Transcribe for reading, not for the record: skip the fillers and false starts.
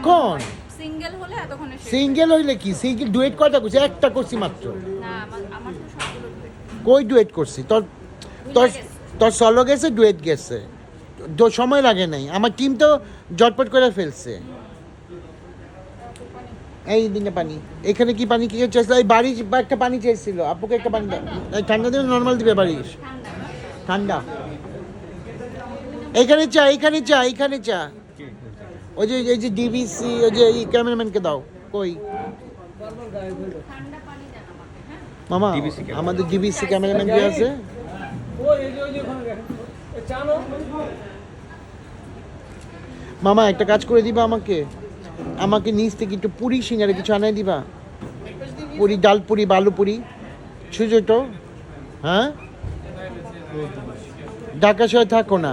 এখন সিঙ্গেল হলে এতক্ষণে শেষ। সিঙ্গেল হইলে কি সিঙ্গেল ডুয়েট কয়টা করছি একটা করছি মাত্র না আমার তো সবগুলো duet। কই ডুয়েট করছি তোর তোর গেছে। তোর সলো গেছে ডুয়েট গেছে তো সময় লাগে নাই আমার টিম তো জটপট করে ফেলছে এই দিনে পানি এখানে কি পানি কি চাইছিল এই বাড়ি একটা পানি চাইছিল আপুকে একটা পানি দাও এই ঠান্ডা দিবে নর্মাল দিবে বাড়ির ঠান্ডা এখানে চা এখানে চা এখানে চা ওই যে এই যে ডিবিসি ওই যে এই ক্যামেরাম্যানকে দাও কই ঠান্ডা পানি দেন আমাকে, হ্যাঁ? মামা আমাদের ডিবিসি ক্যামেরাম্যান যে আছে মামা একটা কাজ করে দিবা আমাকে আমাকে নিচ থেকে একটু পুরি সিঙ্গারে কিছু আনাই দিবা পুরি ডাল পুরি বালু পুরি ছোটো হ্যাঁ ঢাকা শহরে থাকো না